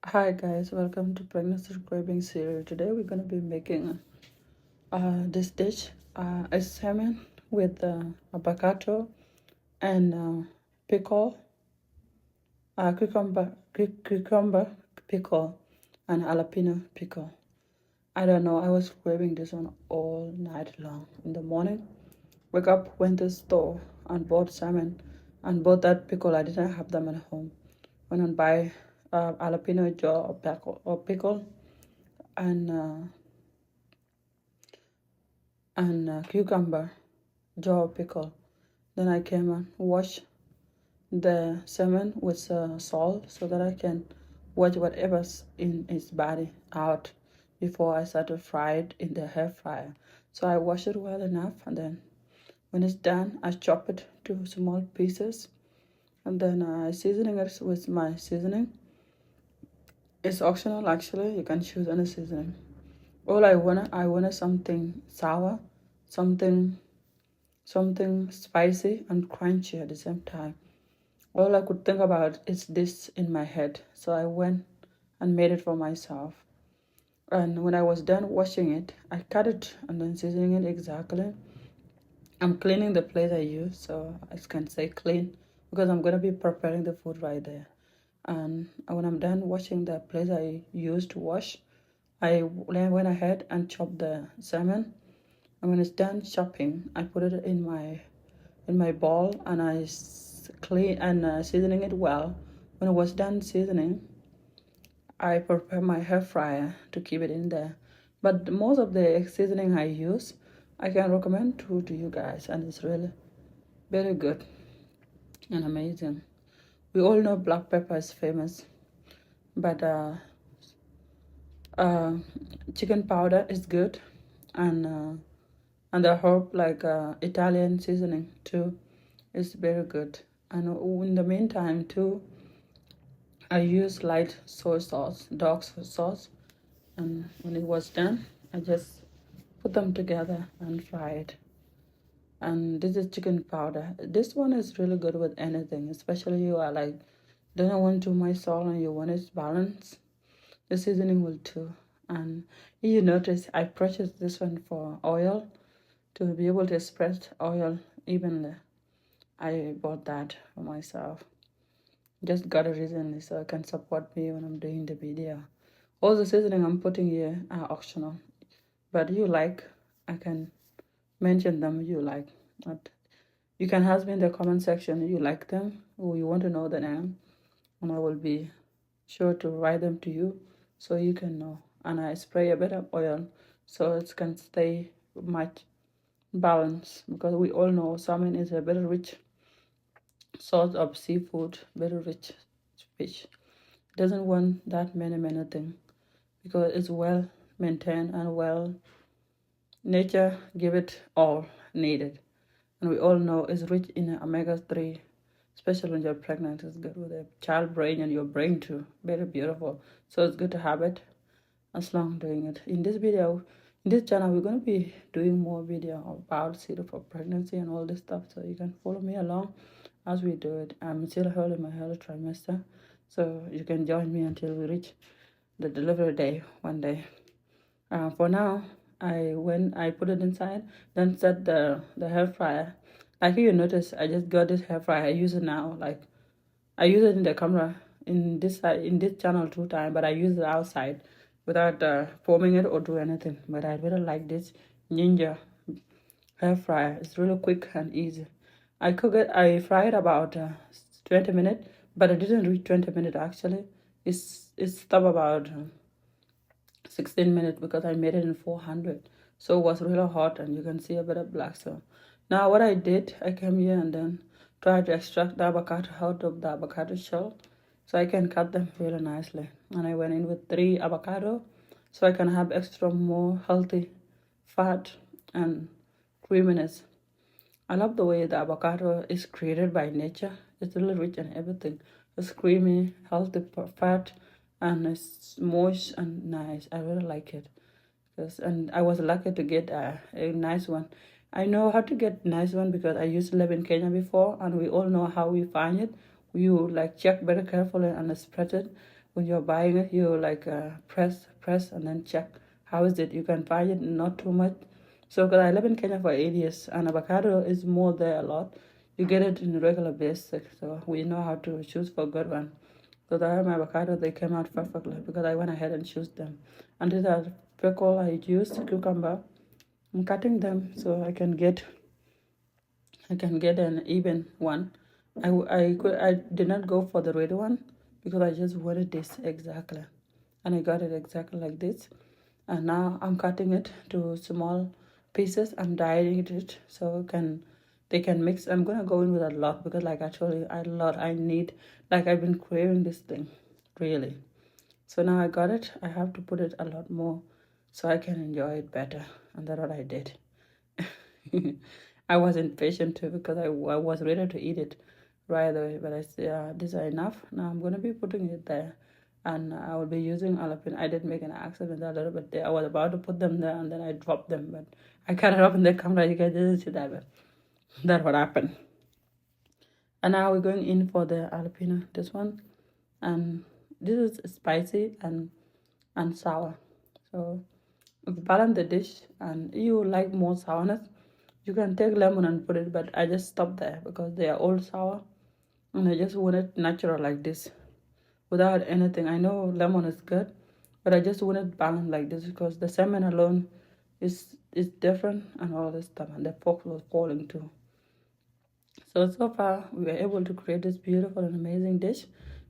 Hi guys, welcome to Pregnancy Craving series. Today we're gonna be making this dish. A salmon with avocado and pickle, cucumber pickle, and jalapeno pickle. I don't know. I was craving this one all night long. In the morning, wake up, went to the store and bought salmon, and bought that pickle. I didn't have them at home. Went and buy jalapeno jar or pickle and cucumber jar pickle. Then I came and washed the salmon with salt so that I can wash whatever's in its body out before I start to fry it in the air fryer. So I wash it well enough, and then when it's done, I chop it to small pieces, and then I seasoning it with my seasoning. It's optional actually. You can choose any seasoning. All I wanted something sour, something something spicy and crunchy at the same time. All I could think about is this in my head, so I went and made it for myself. And when I was done washing it, I cut it and then seasoning it exactly. I'm cleaning the plate I use, so I can say clean because I'm gonna be preparing the food right there. And when I'm done washing the plate I used to wash, I then went ahead and chopped the salmon. And when it's done chopping, I put it in my bowl, and I clean and seasoning it well. When it was done seasoning, I prepare my hair fryer to keep it in there. But most of the seasoning I use, I can recommend to you guys, and it's really very good and amazing. We all know black pepper is famous, but uh, chicken powder is good, and the herb like Italian seasoning too is very good. And in the meantime too, I use light soy sauce, dog sauce, and when it was done, I just put them together and fry it. And this is chicken powder. This one is really good with anything, especially you are like don't want too much salt and you want it balanced. The seasoning will too. And if you notice, I purchased this one for oil to be able to spread oil evenly. I bought that for myself. Just got it recently so it can support me when I'm doing the video. All the seasoning I'm putting here are optional, but you like, I can mention them you like. But you can ask me in the comment section if you like them or you want to know the name, and I will be sure to write them to you so you can know. And I spray a bit of oil so it can stay much balanced, because we all know salmon is a very rich source of seafood, very rich fish. It doesn't want that many things because it's well maintained and well nature give it all needed. And we all know it's rich in omega-3, especially when you're pregnant. It's good with the child brain and your brain too. Very beautiful. So it's good to have it as long as doing it. In this video, in this channel, we're going to be doing more video about syrup for pregnancy and all this stuff. So you can follow me along as we do it. I'm still early in my early trimester. So you can join me until we reach the delivery day one day. For now, I put it inside, then set the hair fryer. Like you notice, I just got this hair fryer. I use it now. Like I use it in the camera in this channel 2 times, but I use it outside without foaming it or do anything. But I really like this Ninja hair fryer. It's really quick and easy. I cook it. I fry it about 20 minutes, but I didn't reach 20 minutes actually. It's stopped about 16 minutes because I made it in 400. So it was really hot, and you can see a bit of black. So now what I did, I came here and then tried to extract the avocado out of the avocado shell so I can cut them really nicely. And I went in with 3 avocado so I can have extra more healthy fat and creaminess. I love the way the avocado is created by nature. It's really rich in everything. It's creamy, healthy, fat, and it's moist and nice. I really like it. And I was lucky to get a nice one. I know how to get nice one because I used to live in Kenya before, and we all know how we find it. You like check very carefully and spread it when you're buying it, you like press and then check how is it. You can buy it not too much. So because I live in Kenya for 8 years, and avocado is more there a lot. You get it in regular basic, so we know how to choose for good one. So the my avocado, they came out perfectly because I went ahead and chose them. And these are pickle I used, cucumber. I'm cutting them so I can get an even one. I did not go for the red one because I just wanted this exactly, and I got it exactly like this. And now I'm cutting it to small pieces. I'm dyeing it so they can mix. I'm gonna go in with a lot because like actually a lot I need. Like I've been craving this thing, really. So now I got it. I have to put it a lot more so I can enjoy it better, and that's what I did. I was impatient too because I was ready to eat it right away. But I said, yeah, these are enough. Now I'm going to be putting it there. And I will be using jalapeno. I did make an accident a little bit there. I was about to put them there and then I dropped them. But I cut it up in the camera. You guys didn't see that. But that's what happened. And now we're going in for the jalapeno. This one. And this is spicy and sour. So balance the dish, and you like more sourness, you can take lemon and put it, but I just stopped there because they are all sour and I just want it natural like this without anything. I know lemon is good, but I just want it balanced like this because the salmon alone is different and all this stuff, and the pork was falling too. So far we were able to create this beautiful and amazing dish.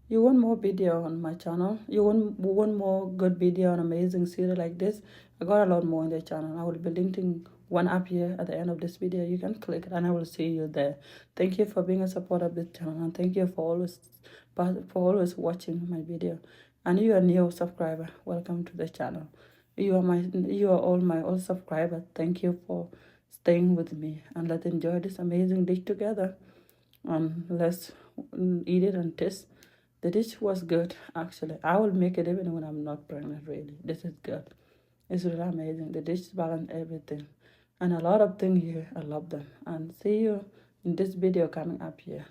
You want more video on my channel? You want more good video on amazing series like this? I got a lot more in the channel. I will be linking one up here at the end of this video. You can click it and I will see you there. Thank you for being a supporter of this channel, and thank you for always watching my video. And you are new subscriber, welcome to the channel. You are all my old subscribers. Thank you for staying with me, and let's enjoy this amazing dish together. Let's eat it and taste. The dish was good actually. I will make it even when I'm not pregnant. Really, this is good. It's really amazing. The dish balance everything, and a lot of things here. I love them. And see you in this video coming up here.